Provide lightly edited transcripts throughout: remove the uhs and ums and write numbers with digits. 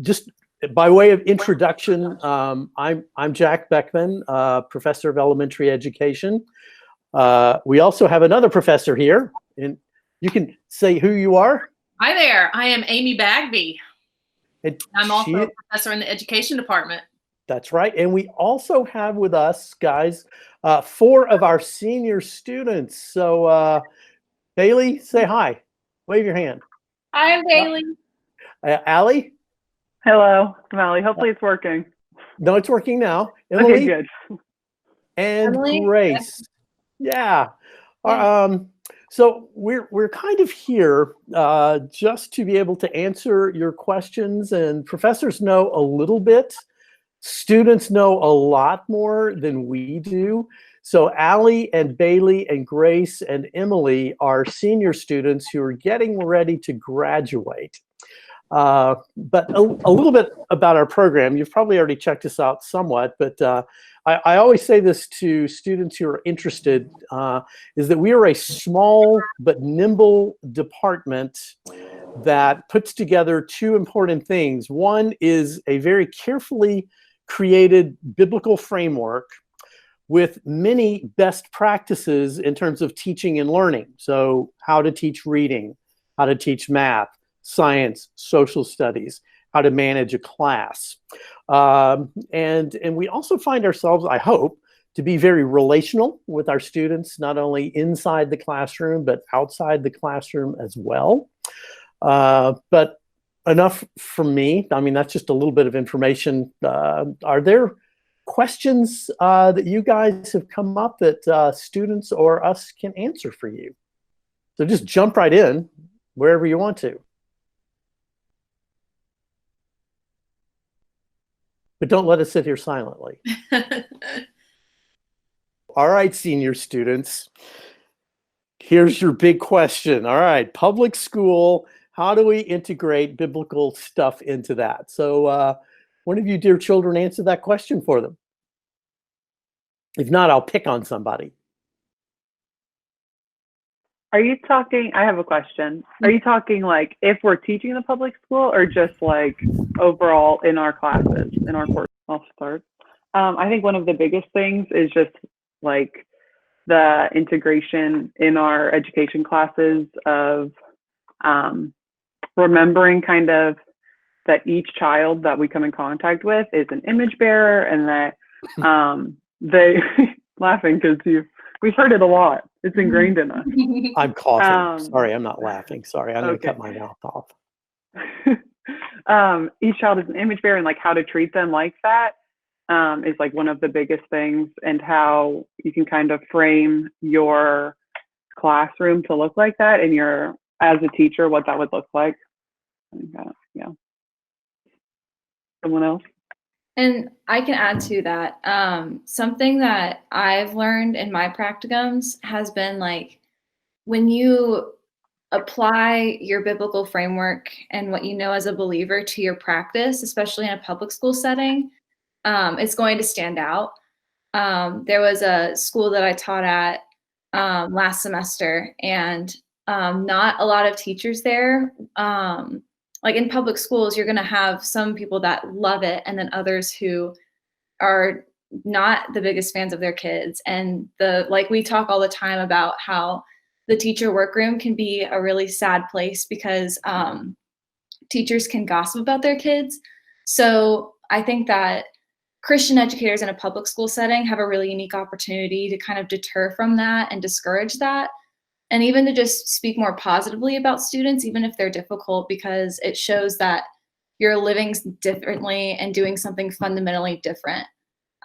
Just by way of introduction, I'm Jack Beckman, professor of elementary education. We also have another professor here, and you can say who you are. Hi there, I am Amy Bagby. And I'm also a professor in the education department. That's right. And we also have with us, guys, 4 of our senior students. So Bailey, say hi. Wave your hand. Hi, Bailey. Allie? Hello, I'm Allie. Hopefully it's working. No, it's working now. Emily? Okay, good. And Emily? Grace. Yeah. So we're kind of here just to be able to answer your questions, and professors know a little bit. Students know a lot more than we do. So Allie and Bailey and Grace and Emily are senior students who are getting ready to graduate. But a little bit about our program. You've probably already checked us out somewhat, but I always say this to students who are interested, is that we are a small but nimble department that puts together 2 important things. One is a very carefully created biblical framework with many best practices in terms of teaching and learning. So how to teach reading, how to teach math, science, social studies, how to manage a class. And we also find ourselves, I hope, to be very relational with our students, not only inside the classroom, but outside the classroom as well. But enough from me. I mean, that's just a little bit of information. Are there questions that you guys have come up that students or us can answer for you? So just jump right in wherever you want to. But don't let us sit here silently. All right, senior students, here's your big question. All right, public school, how do we integrate biblical stuff into that? So one of you dear children answer that question for them. If not, I'll pick on somebody. Are you talking, I have a question. Are you talking like if we're teaching in the public school or just like overall in our classes, in our course? I'll start. I think one of the biggest things is just like the integration in our education classes of remembering kind of that each child that we come in contact with is an image bearer, and that they laughing because we've heard it a lot. It's ingrained in us. I'm coughing. Sorry, I'm not laughing. Sorry, I'm going to cut my mouth off. Each child is an image bearer, and like how to treat them like that is like one of the biggest things, and how you can kind of frame your classroom to look like that, and your as a teacher what that would look like. Yeah. Someone else? And I can add to that. Something that I've learned in my practicums has been like when you apply your biblical framework and what you know as a believer to your practice, especially in a public school setting, it's going to stand out. There was a school that I taught at last semester, and not a lot of teachers there. Like in public schools, you're going to have some people that love it, and then others who are not the biggest fans of their kids. And like we talk all the time about how the teacher workroom can be a really sad place because teachers can gossip about their kids. So I think that Christian educators in a public school setting have a really unique opportunity to kind of deter from that and discourage that. And even to just speak more positively about students, even if they're difficult, because it shows that you're living differently and doing something fundamentally different.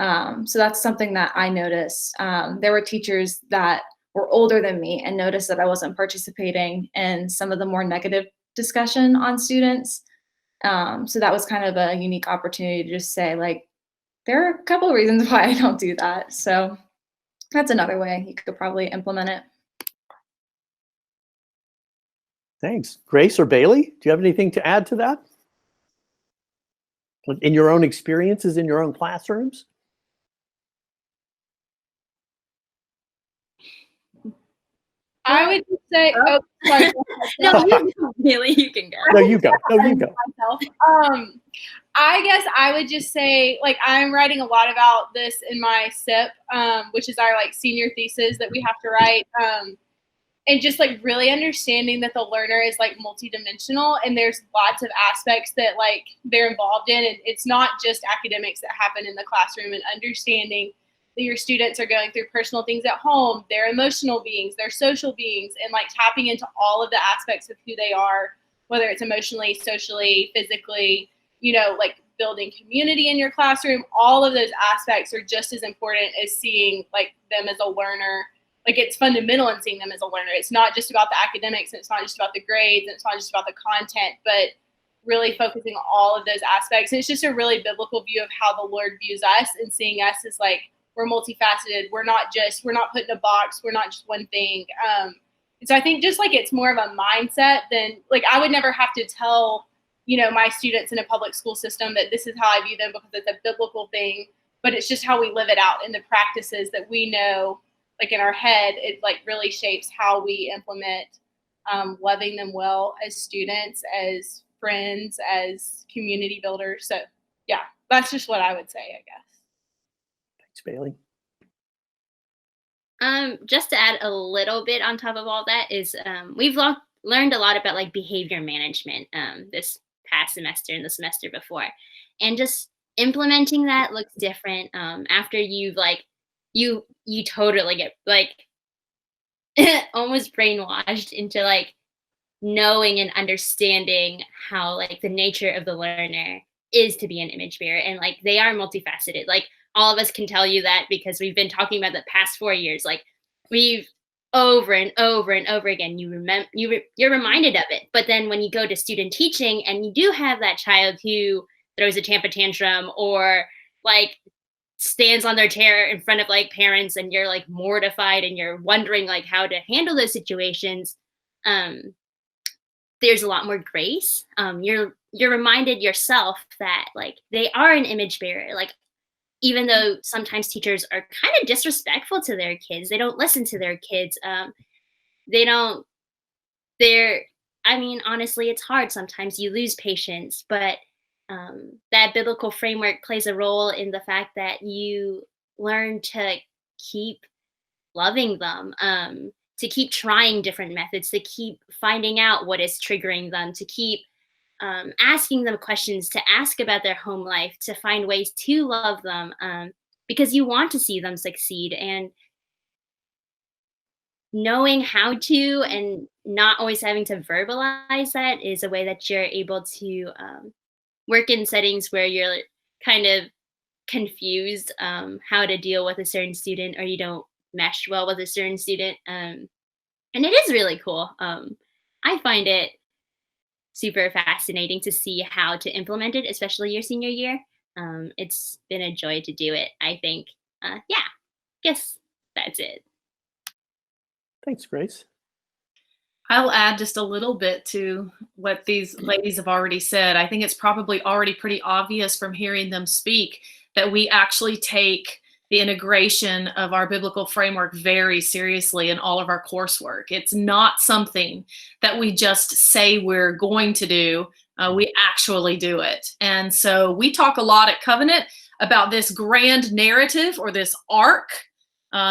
So that's something that I noticed. There were teachers that were older than me and noticed that I wasn't participating in some of the more negative discussion on students. So that was kind of a unique opportunity to just say, like, there are a couple of reasons why I don't do that. So that's another way you could probably implement it. Thanks. Grace or Bailey, do you have anything to add to that? In your own experiences, in your own classrooms? I would just say, oh, sorry. No, you go, Haley, you can go. No, you go. No, you go. Myself. I guess I would just say, like, I'm writing a lot about this in my SIP, which is our like senior thesis that we have to write. And just like really understanding that the learner is like multidimensional and there's lots of aspects that like they're involved in. And it's not just academics that happen in the classroom, and understanding that your students are going through personal things at home, they're emotional beings, they're social beings, and like tapping into all of the aspects of who they are, whether it's emotionally, socially, physically, you know, like building community in your classroom. All of those aspects are just as important as seeing like them as a learner. Like, it's fundamental in seeing them as a learner. It's not just about the academics, and it's not just about the grades, and it's not just about the content, but really focusing on all of those aspects. And it's just a really biblical view of how the Lord views us, and seeing us as like, we're multifaceted. We're not put in a box. We're not just one thing. And so I think just like it's more of a mindset than like, I would never have to tell, you know, my students in a public school system that this is how I view them because it's a biblical thing, but it's just how we live it out in the practices that we know. Like in our head, it like really shapes how we implement loving them well as students, as friends, as community builders. So yeah, that's just what I would say, I guess. Thanks, Bailey. Just to add a little bit on top of all that is we've learned a lot about like behavior management this past semester and the semester before, and just implementing that looks different after you've like you totally get like almost brainwashed into like knowing and understanding how like the nature of the learner is to be an image bearer, and like they are multifaceted. Like all of us can tell you that because we've been talking about the past 4 years. Like we've over and over and over again, you're reminded of it. But then when you go to student teaching and you do have that child who throws a temper tantrum or like stands on their chair in front of like parents, and you're like mortified and you're wondering like how to handle those situations, there's a lot more grace. You're reminded yourself that like they are an image bearer. Like even though sometimes teachers are kind of disrespectful to their kids, they don't listen to their kids. I mean, honestly, it's hard. Sometimes you lose patience, but that biblical framework plays a role in the fact that you learn to keep loving them, to keep trying different methods, to keep finding out what is triggering them, to keep asking them questions, to ask about their home life, to find ways to love them, because you want to see them succeed. And knowing how to and not always having to verbalize that is a way that you're able to work in settings where you're kind of confused how to deal with a certain student, or you don't mesh well with a certain student. And it is really cool. I find it super fascinating to see how to implement it, especially your senior year. It's been a joy to do it, I think. Yeah, guess that's it. Thanks, Grace. I'll add just a little bit to what these ladies have already said. I think it's probably already pretty obvious from hearing them speak that we actually take the integration of our biblical framework very seriously in all of our coursework. It's not something that we just say we're going to do. We actually do it. And so we talk a lot at Covenant about this grand narrative, or this arc,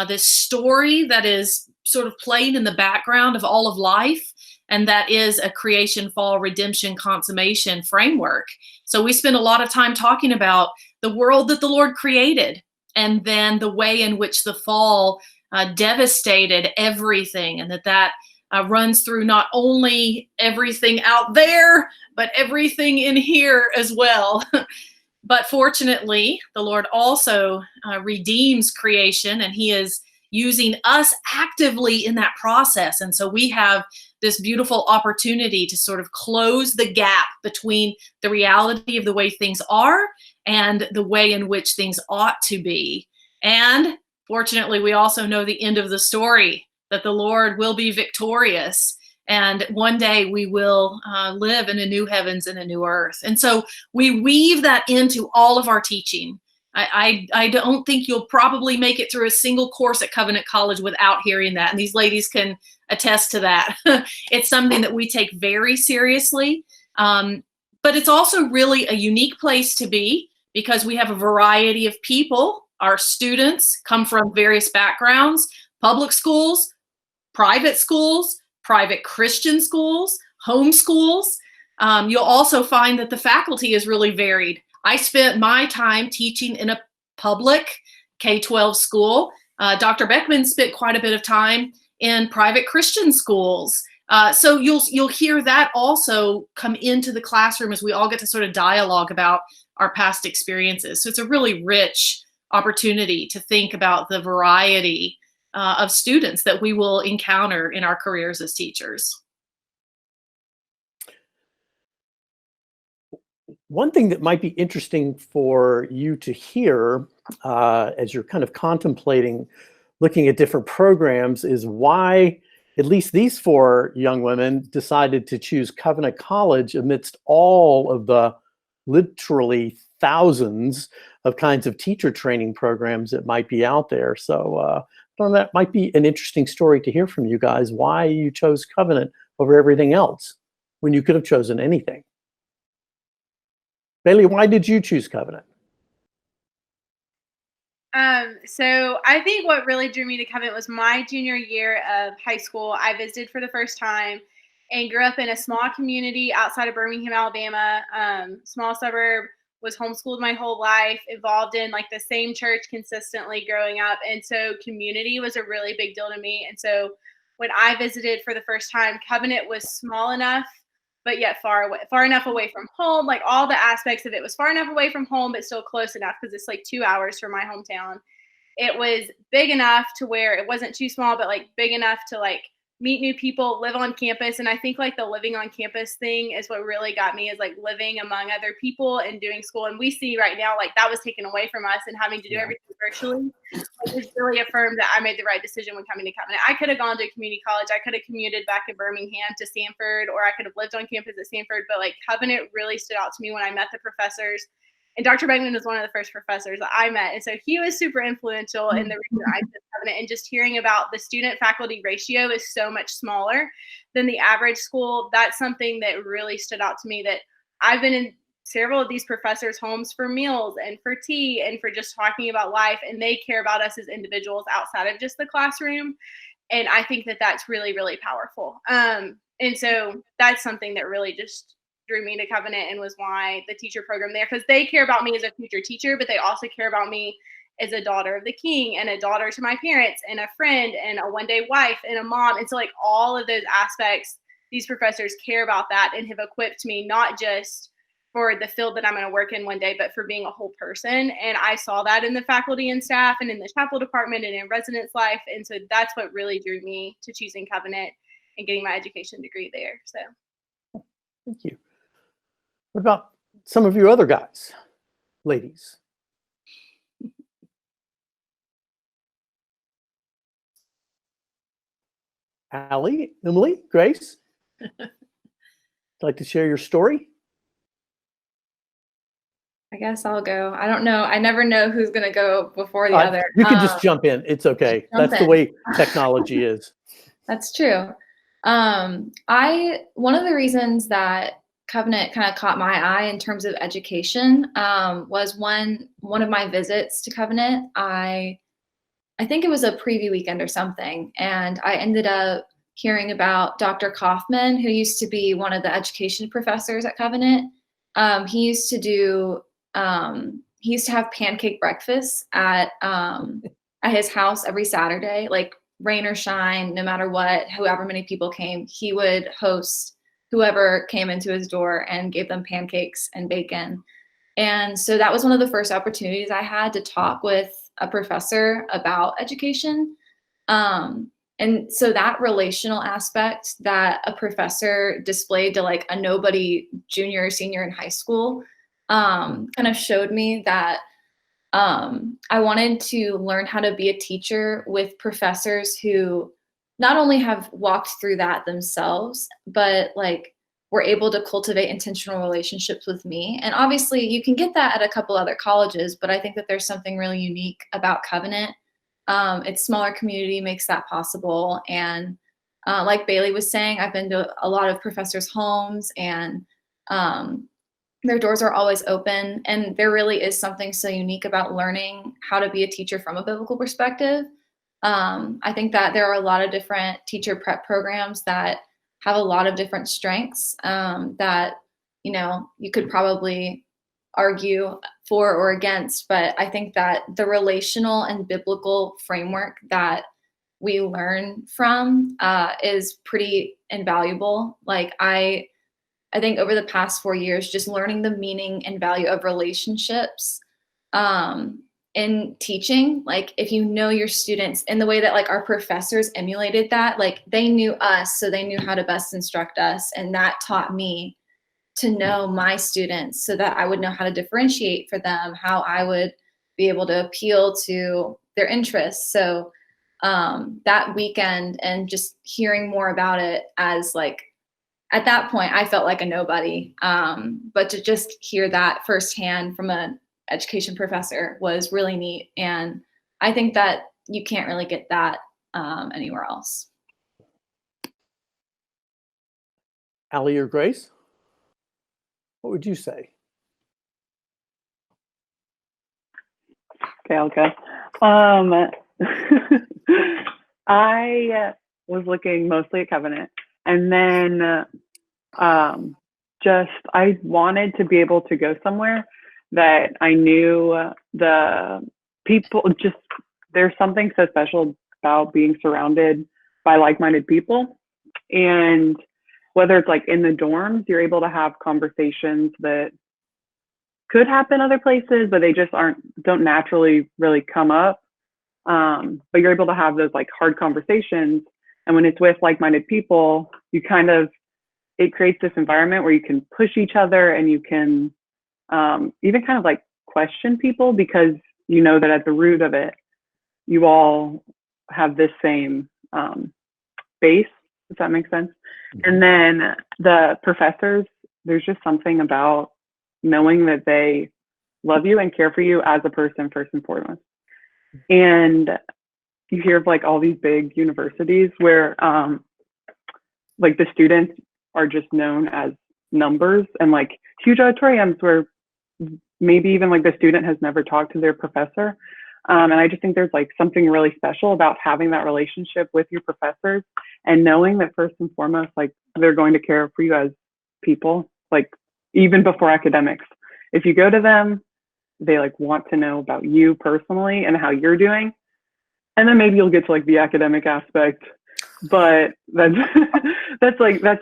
this story that is sort of playing in the background of all of life, and that is a creation, fall, redemption, consummation framework. So we spend a lot of time talking about the world that the Lord created, and then the way in which the fall devastated everything, and that runs through not only everything out there, but everything in here as well. But fortunately, the Lord also redeems creation, and he is using us actively in that process. And so we have this beautiful opportunity to sort of close the gap between the reality of the way things are and the way in which things ought to be. And fortunately, we also know the end of the story, that the Lord will be victorious. And one day we will live in a new heavens and a new earth. And so we weave that into all of our teaching. I don't think you'll probably make it through a single course at Covenant College without hearing that. And these ladies can attest to that. It's something that we take very seriously. But it's also really a unique place to be because we have a variety of people. Our students come from various backgrounds, public schools, private Christian schools, home schools. You'll also find that the faculty is really varied. I spent my time teaching in a public K-12 school. Dr. Beckman spent quite a bit of time in private Christian schools. So you'll hear that also come into the classroom as we all get to sort of dialogue about our past experiences. So it's a really rich opportunity to think about the variety of students that we will encounter in our careers as teachers. One thing that might be interesting for you to hear as you're kind of contemplating looking at different programs is why at least these 4 young women decided to choose Covenant College amidst all of the literally thousands of kinds of teacher training programs that might be out there. So that might be an interesting story to hear from you guys, why you chose Covenant over everything else when you could have chosen anything. Bailey, why did you choose Covenant? So I think what really drew me to Covenant was my junior year of high school. I visited for the first time and grew up in a small community outside of Birmingham, Alabama, small suburb, was homeschooled my whole life, involved in like the same church consistently growing up. And so community was a really big deal to me. And so when I visited for the first time, Covenant was small enough, but yet far enough away from home. Like all the aspects of it was far enough away from home, but still close enough because it's like 2 hours from my hometown. It was big enough to where it wasn't too small, but like big enough to like meet new people, live on campus. And I think like the living on campus thing is what really got me, is like living among other people and doing school. And we see right now, like that was taken away from us and having to do everything virtually. It just really affirmed that I made the right decision when coming to Covenant. I could have gone to community college. I could have commuted back in Birmingham to Sanford, or I could have lived on campus at Sanford. But like Covenant really stood out to me when I met the professors. And Dr. Beckman was one of the first professors that I met. And so he was super influential in the reason I chose Covenant. And just hearing about the student faculty ratio is so much smaller than the average school. That's something that really stood out to me, that I've been in several of these professors' homes for meals and for tea and for just talking about life. And they care about us as individuals outside of just the classroom. And I think that that's really, really powerful. And so that's something that really just drew me to Covenant and was why the teacher program there, because they care about me as a future teacher, but they also care about me as a daughter of the king and a daughter to my parents and a friend and a one-day wife and a mom. And so like all of those aspects, these professors care about that and have equipped me not just for the field that I'm going to work in one day, but for being a whole person. And I saw that in the faculty and staff and in the chapel department and in residence life. And so that's what really drew me to choosing Covenant and getting my education degree there. So Thank you. What about some of you other guys, ladies? Allie, Emily, Grace? Like to share your story? I guess I'll go. I don't know. I never know who's going to go before the other. You can just jump in. It's okay. That's the way technology is. That's true. One of the reasons that Covenant kind of caught my eye in terms of education was one of my visits to Covenant. I think it was a preview weekend or something, and I ended up hearing about Dr. Kaufman, who used to be one of the education professors at Covenant. He used to have pancake breakfast at his house every Saturday, like rain or shine, no matter what, however many people came, he would host whoever came into his door and gave them pancakes and bacon. And so that was one of the first opportunities I had to talk with a professor about education. And so that relational aspect that a professor displayed to like a nobody junior or senior in high school kind of showed me that I wanted to learn how to be a teacher with professors who not only have walked through that themselves, but like were able to cultivate intentional relationships with me. And obviously you can get that at a couple other colleges, but I think that there's something really unique about Covenant. Its smaller community makes that possible. And Like Bailey was saying, I've been to a lot of professors' homes, and their doors are always open. And there really is something so unique about learning how to be a teacher from a biblical perspective. I think that there are a lot of different teacher prep programs that have a lot of different strengths that, you could probably argue for or against. But I think that the relational and biblical framework that we learn from is pretty invaluable. Like I think over the past 4 years, just learning the meaning and value of relationships in teaching, like if you know your students in the way that like our professors emulated that, like they knew us, so they knew how to best instruct us. And that taught me to know my students so that I would know how to differentiate for them, how I would be able to appeal to their interests. So that weekend and just hearing more about it, as like at that point I felt like a nobody, but to just hear that firsthand from an education professor was really neat. And I think that you can't really get that anywhere else. Allie or Grace, what would you say? Okay, I'll go. I was looking mostly at Covenant, and then I wanted to be able to go somewhere that I knew the people. Just there's something so special about being surrounded by like-minded people, and whether it's like in the dorms, you're able to have conversations that could happen other places, but they just don't naturally really come up. But you're able to have those like hard conversations. And when it's with like-minded people, it creates this environment where you can push each other, and you can even kind of like question people, because you know that at the root of it, you all have this same base, if that makes sense. And then the professors, there's just something about knowing that they love you and care for you as a person first and foremost. And you hear of like all these big universities where like the students are just known as numbers, and like huge auditoriums where maybe even like the student has never talked to their professor. And I just think there's like something really special about having that relationship with your professors and knowing that first and foremost, like they're going to care for you as people, like even before academics. If you go to them, they like want to know about you personally and how you're doing. And then maybe you'll get to like the academic aspect, but that's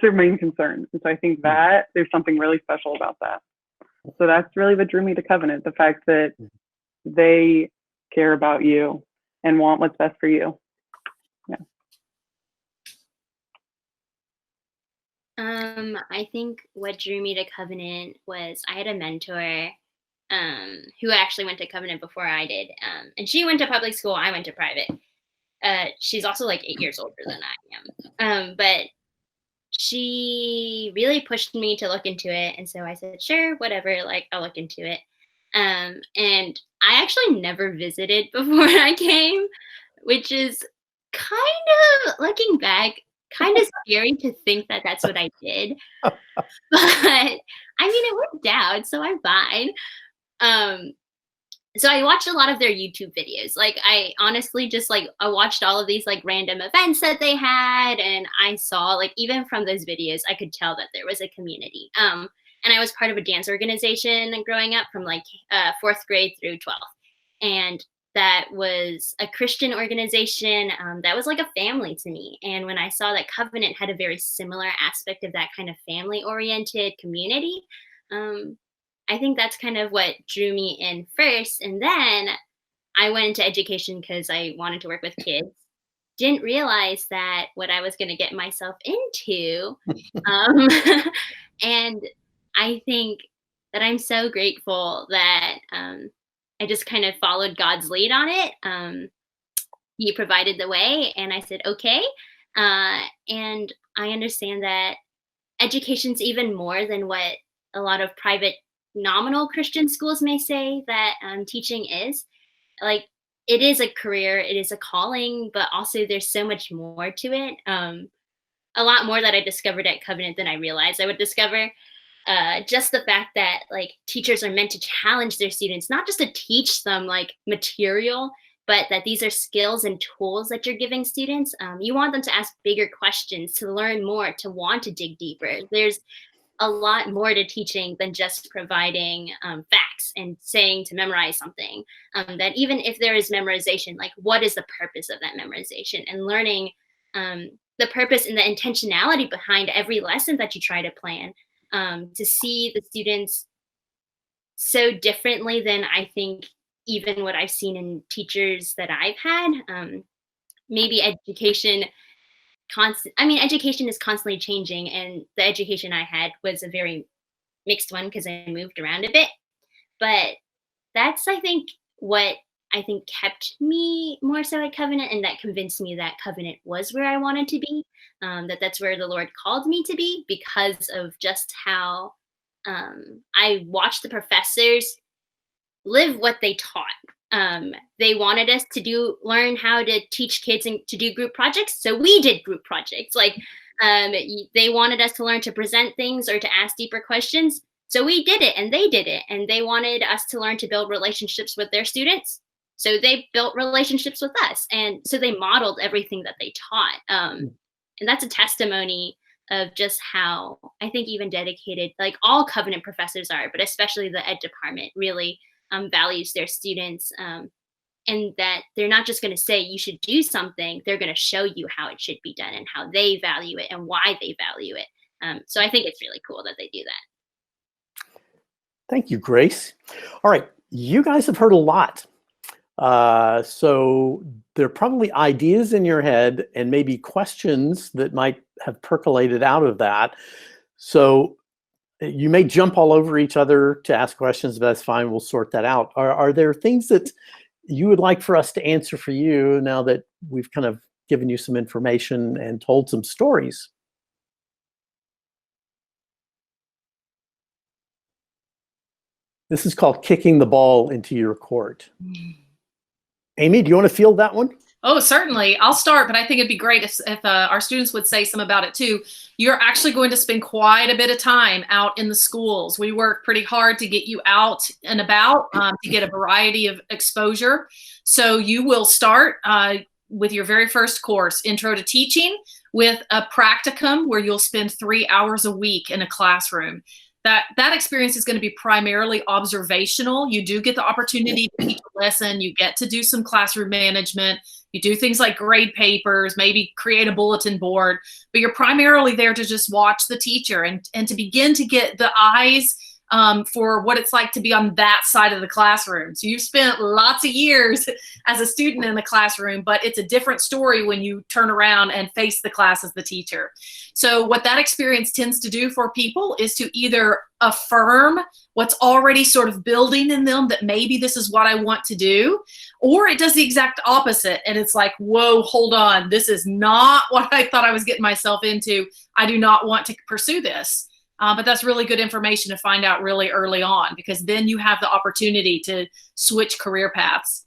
their main concern. And so I think that there's something really special about that. So that's really what drew me to Covenant, the fact that they care about you and want what's best for you. Yeah. I think what drew me to Covenant was I had a mentor who actually went to Covenant before I did. And she went to public school, I went to private. She's also like 8 years older than I am. But she really pushed me to look into it. And so I said, sure, whatever, like I'll look into it. And I actually never visited before I came, which is kind of, looking back, kind of scary to think that that's what I did. But I mean, it worked out, so I'm fine. So I watched a lot of their YouTube videos. Like I honestly just like, I watched all of these like random events that they had, and I saw like, even from those videos, I could tell that there was a community. And I was part of a dance organization growing up from like 4th grade through 12th. And that was a Christian organization that was like a family to me. And when I saw that Covenant had a very similar aspect of that kind of family-oriented community, I think that's kind of what drew me in first. And then I went into education because I wanted to work with kids. Didn't realize that what I was going to get myself into. And I think that I'm so grateful that I just kind of followed God's lead on it. He provided the way, and I said, okay. And I understand that education's even more than what a lot of private nominal Christian schools may say that teaching is. Like, it is a career, it is a calling, but also there's so much more to it. a lot more that I discovered at Covenant than I realized I would discover. Just the fact that like teachers are meant to challenge their students, not just to teach them like material, but that these are skills and tools that you're giving students. You want them to ask bigger questions, to learn more, to want to dig deeper. There's a lot more to teaching than just providing facts and saying to memorize something. That even if there is memorization, like what is the purpose of that memorization, and learning the purpose and the intentionality behind every lesson that you try to plan, to see the students so differently than I think even what I've seen in teachers that I've had. Maybe education education is constantly changing, and the education I had was a very mixed one because I moved around a bit. But that's, I think, what I think kept me more so at Covenant, and that convinced me that Covenant was where I wanted to be, that's where the Lord called me to be, because of just how I watched the professors live what they taught. They wanted us to learn how to teach kids and to do group projects, so we did group projects. Like they wanted us to learn to present things or to ask deeper questions, so we did it, and they did it. And they wanted us to learn to build relationships with their students, so they built relationships with us. And so they modeled everything that they taught. And that's a testimony of just how I think even dedicated, like all Covenant professors are, but especially the ed department really values their students, and that they're not just going to say you should do something, they're going to show you how it should be done and how they value it and why they value it. So I think it's really cool that they do that. Thank you, Grace. All right, you guys have heard a lot. So there are probably ideas in your head and maybe questions that might have percolated out of that. So you may jump all over each other to ask questions, but that's fine. We'll sort that out. Are there things that you would like for us to answer for you now that we've kind of given you some information and told some stories? This is called kicking the ball into your court. Amy, do you want to field that one? Oh, certainly. I'll start, but I think it'd be great if our students would say some about it too. You're actually going to spend quite a bit of time out in the schools. We work pretty hard to get you out and about to get a variety of exposure. So you will start with your very first course, Intro to Teaching, with a practicum where you'll spend 3 hours a week in a classroom. That experience is going to be primarily observational. You do get the opportunity to teach a lesson. You get to do some classroom management. You do things like grade papers, maybe create a bulletin board, but you're primarily there to just watch the teacher and to begin to get the eyes for what it's like to be on that side of the classroom. So you've spent lots of years as a student in the classroom, but it's a different story when you turn around and face the class as the teacher. So what that experience tends to do for people is to either affirm what's already sort of building in them, that maybe this is what I want to do, or it does the exact opposite. And it's like, whoa, hold on. This is not what I thought I was getting myself into. I do not want to pursue this. But that's really good information to find out really early on, because then you have the opportunity to switch career paths.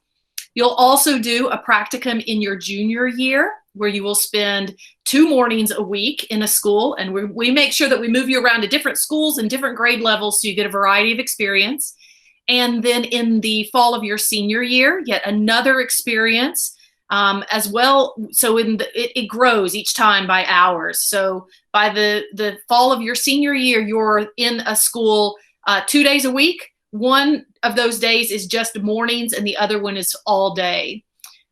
You'll also do a practicum in your junior year where you will spend 2 mornings a week in a school. And we make sure that we move you around to different schools and different grade levels so you get a variety of experience. And then in the fall of your senior year, yet another experience as well. So it grows each time by hours. So by the fall of your senior year, you're in a school 2 days a week. One of those days is just mornings and the other one is all day.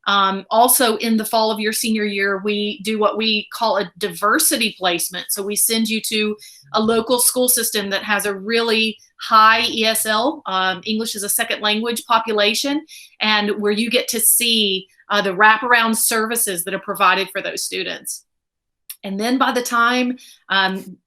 Also in the fall of your senior year, we do what we call a diversity placement. So we send you to a local school system that has a really high ESL, English as a second language population, and where you get to see the wraparound services that are provided for those students. And then by the time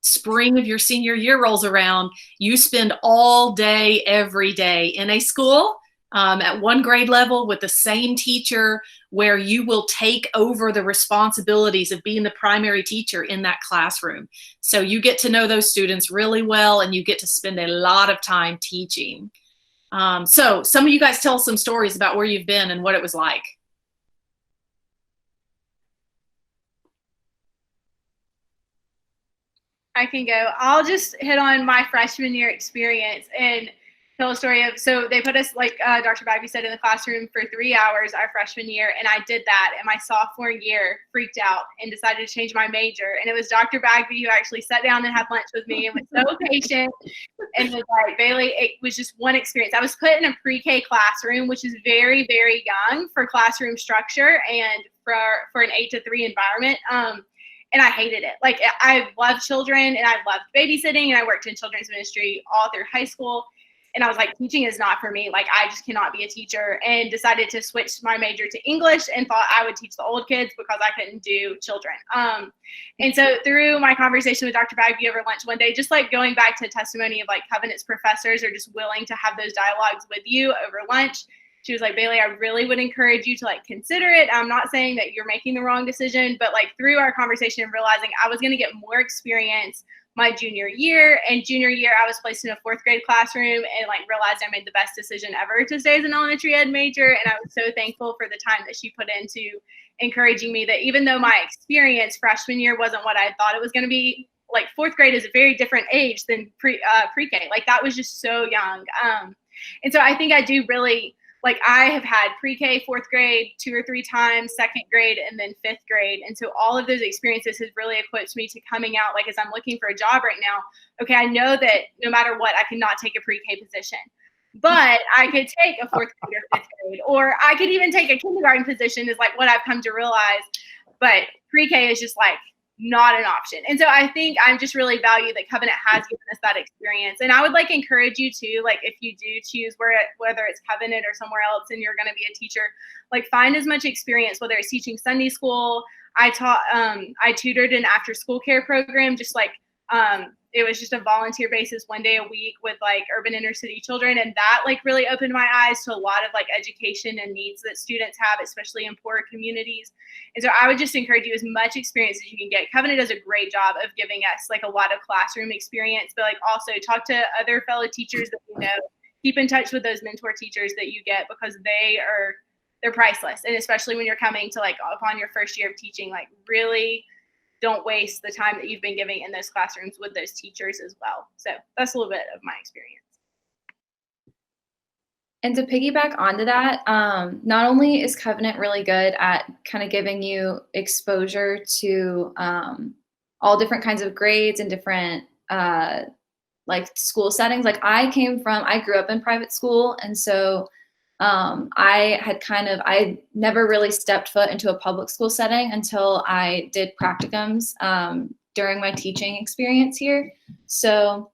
spring of your senior year rolls around, you spend all day, every day in a school at one grade level with the same teacher, where you will take over the responsibilities of being the primary teacher in that classroom. So you get to know those students really well, and you get to spend a lot of time teaching. So some of you guys tell some stories about where you've been and what it was like. I can go. I'll just hit on my freshman year experience and tell a story of, so they put us, like Dr. Bagby said, in the classroom for 3 hours our freshman year, and I did that, and my sophomore year freaked out and decided to change my major, and it was Dr. Bagby who actually sat down and had lunch with me and was so patient and was like, Bailey, it was just one experience. I was put in a pre-K classroom, which is very, very young for classroom structure and for an 8 to 3 environment. And I hated it. Like, I loved children and I loved babysitting, and I worked in children's ministry all through high school. And I was like, teaching is not for me. Like, I just cannot be a teacher, and decided to switch my major to English and thought I would teach the old kids because I couldn't do children. And so through my conversation with Dr. Bagby over lunch one day, just like going back to testimony of like Covenant's professors are just willing to have those dialogues with you over lunch. She was like, Bailey, I really would encourage you to like consider it. I'm not saying that you're making the wrong decision, but like through our conversation and realizing I was going to get more experience my junior year, and junior year I was placed in a 4th grade classroom and like realized I made the best decision ever to stay as an elementary ed major. And I was so thankful for the time that she put into encouraging me that even though my experience freshman year wasn't what I thought it was going to be, like 4th grade is a very different age than pre-K. Like that was just so young. And so I think I do really, like I have had pre-K, 4th grade 2 or 3 times, 2nd grade, and then 5th grade. And so all of those experiences has really equipped me to coming out, like as I'm looking for a job right now, okay, I know that no matter what, I cannot take a pre-K position, but I could take a 4th grade or 5th grade, or I could even take a kindergarten position is like what I've come to realize. But pre-K is just like not an option. And so I think I'm just really value that Covenant has given us that experience. And I would like encourage you to, like, if you do choose whether it's Covenant or somewhere else and you're going to be a teacher, like find as much experience, whether it's teaching Sunday school. I tutored an after school care program, just like, it was just a volunteer basis 1 day a week with like urban inner city children. And that like really opened my eyes to a lot of like education and needs that students have, especially in poorer communities. And so I would just encourage you as much experience as you can get. Covenant does a great job of giving us like a lot of classroom experience, but like also talk to other fellow teachers that you know, keep in touch with those mentor teachers that you get, because they're priceless. And especially when you're coming to like upon your first year of teaching, like really don't waste the time that you've been giving in those classrooms with those teachers as well. So that's a little bit of my experience. And to piggyback onto that, not only is Covenant really good at kind of giving you exposure to all different kinds of grades and different like school settings. Like I grew up in private school. And so I never really stepped foot into a public school setting until I did practicums during my teaching experience here. So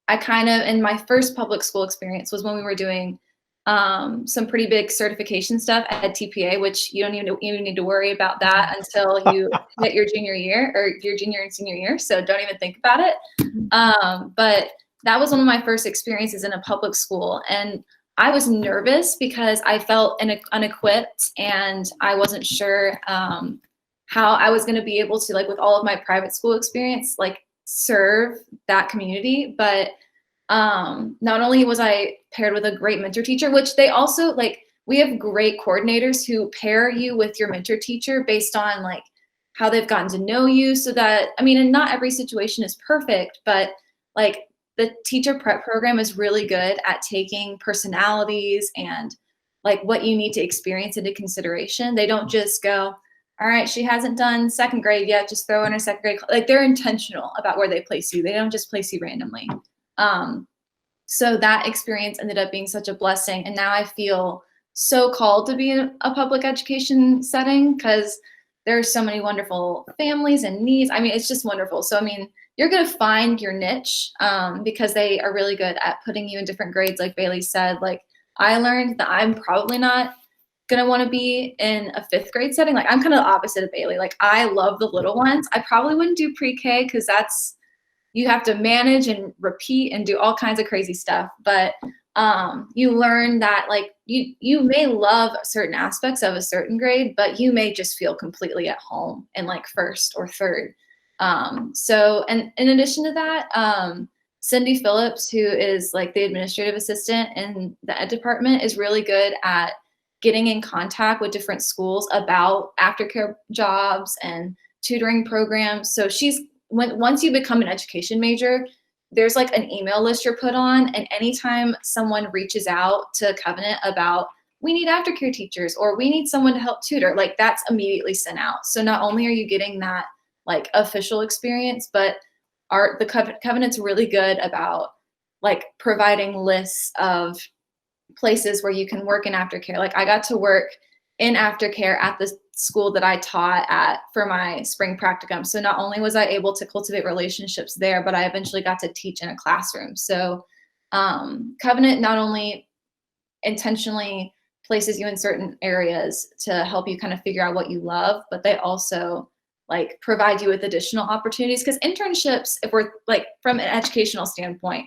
in my first public school experience was when we were doing some pretty big certification stuff at TPA, which you don't even need to worry about that until you hit your junior year or your junior and senior year. So don't even think about it. But that was one of my first experiences in a public school. And I was nervous because I felt unequipped and I wasn't sure how I was going to be able to, like with all of my private school experience, like serve that community. But not only was I paired with a great mentor teacher, which they also like, we have great coordinators who pair you with your mentor teacher based on like how they've gotten to know you. So that, I mean, and not every situation is perfect, but like the teacher prep program is really good at taking personalities and like what you need to experience into consideration. They don't just go, all right, she hasn't done 2nd grade yet, just throw in her 2nd grade. Like they're intentional about where they place you. They don't just place you randomly. So that experience ended up being such a blessing. And now I feel so called to be in a public education setting because there are so many wonderful families and needs. I mean, it's just wonderful. So, I mean, you're going to find your niche because they are really good at putting you in different grades. Like Bailey said, like I learned that I'm probably not going to want to be in a 5th grade setting. Like I'm kind of the opposite of Bailey. Like I love the little ones. I probably wouldn't do pre-K because you have to manage and repeat and do all kinds of crazy stuff. But you learn that like you may love certain aspects of a certain grade, but you may just feel completely at home in like 1st or 3rd. So, and in addition to that, Cindy Phillips, who is like the administrative assistant in the ed department, is really good at getting in contact with different schools about aftercare jobs and tutoring programs. So she's once you become an education major, there's like an email list you're put on, and anytime someone reaches out to Covenant about, we need aftercare teachers or we need someone to help tutor, like that's immediately sent out. So not only are you getting that like official experience, but the Covenant's really good about like providing lists of places where you can work in aftercare. Like I got to work in aftercare at the school that I taught at for my spring practicum. So not only was I able to cultivate relationships there, but I eventually got to teach in a classroom. So Covenant not only intentionally places you in certain areas to help you kind of figure out what you love, but they also like provide you with additional opportunities, because internships, if we're like from an educational standpoint,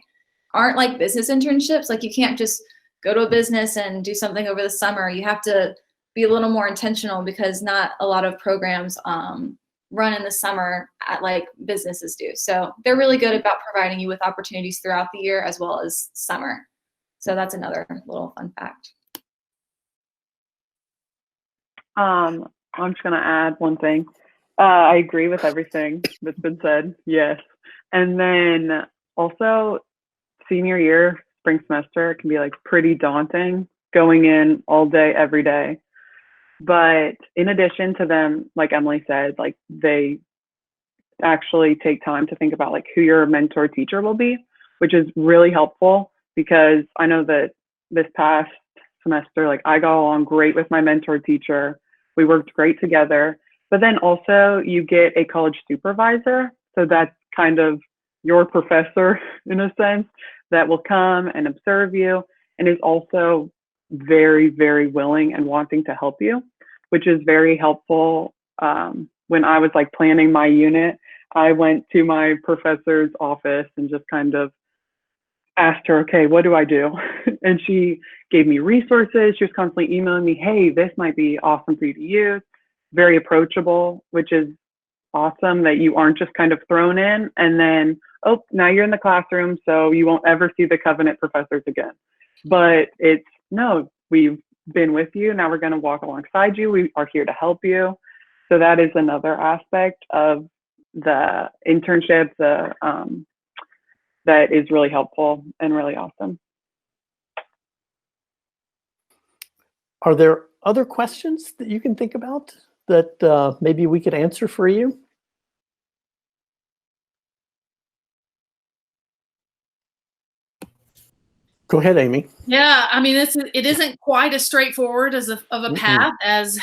aren't like business internships. Like you can't just go to a business and do something over the summer. You have to be a little more intentional, because not a lot of programs run in the summer at like businesses do. So they're really good about providing you with opportunities throughout the year as well as summer. So that's another little fun fact. I'm just going to add one thing. I agree with everything that's been said. Yes. And then also senior year, spring semester, it can be like pretty daunting going in all day, every day. But in addition to them, like Emily said, like they actually take time to think about like who your mentor teacher will be, which is really helpful, because I know that this past semester, like I got along great with my mentor teacher. We worked great together. But then also you get a college supervisor. So that's kind of your professor in a sense, that will come and observe you and is also very, very willing and wanting to help you, which is very helpful. When I was like planning my unit, I went to my professor's office and just kind of asked her, okay, what do I do? And she gave me resources. She was constantly emailing me, hey, this might be awesome for you to use. Very approachable, which is awesome that you aren't just kind of thrown in and then, oh, now you're in the classroom, so you won't ever see the Covenant professors again. But it's, no, we've been with you. Now we're going to walk alongside you. We are here to help you. So that is another aspect of the internship that is really helpful and really awesome. Are there other questions that you can think about that maybe we could answer for you? Go ahead, Amy. Yeah, I mean, it isn't quite as straightforward of a path as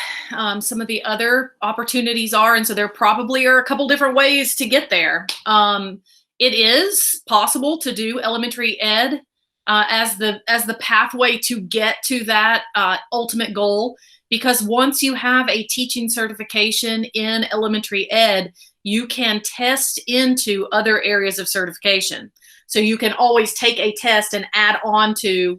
some of the other opportunities are, and so there probably are a couple different ways to get there. It is possible to do elementary ed as the pathway to get to that ultimate goal, because once you have a teaching certification in elementary ed, you can test into other areas of certification. So you can always take a test and add on to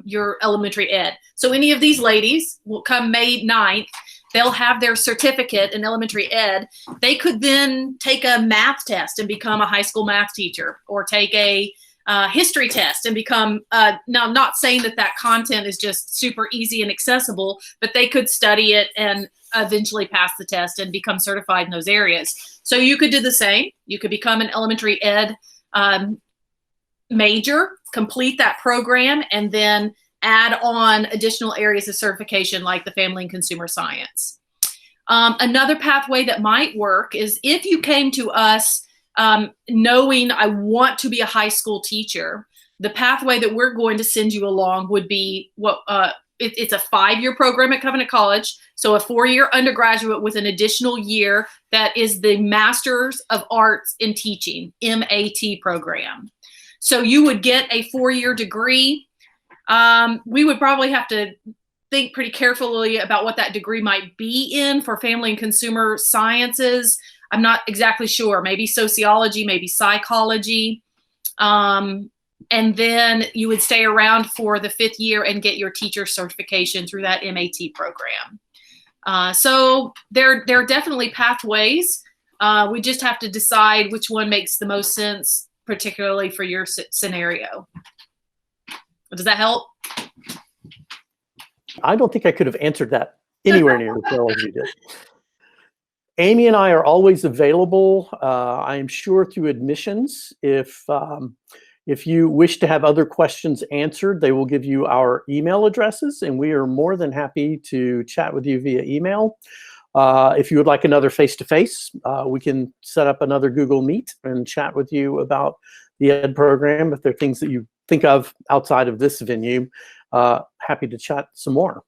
your elementary ed. So any of these ladies will come May 9th, they'll have their certificate in elementary ed. They could then take a math test and become a high school math teacher, or take a history test and become, now I'm not saying that content is just super easy and accessible, but they could study it and eventually pass the test and become certified in those areas. So you could do the same. You could become an elementary ed major, complete that program, and then add on additional areas of certification like the family and consumer science. Another pathway that might work is if you came to us knowing I want to be a high school teacher, the pathway that we're going to send you along would be it's a 5-year program at Covenant College. So a 4-year undergraduate with an additional year that is the Master's of Arts in Teaching, MAT program. So you would get a 4-year degree. We would probably have to think pretty carefully about what that degree might be in. For family and consumer sciences, I'm not exactly sure. Maybe sociology, maybe psychology. And then you would stay around for the 5th year and get your teacher certification through that MAT program. So there are definitely pathways. We just have to decide which one makes the most sense, particularly for your scenario. Does that help? I don't think I could have answered that anywhere near as well as you did. Amy and I are always available. I am sure through admissions, if you wish to have other questions answered, they will give you our email addresses, and we are more than happy to chat with you via email. If you would like another face-to-face, we can set up another Google Meet and chat with you about the ED program. If there are things that you think of outside of this venue, happy to chat some more.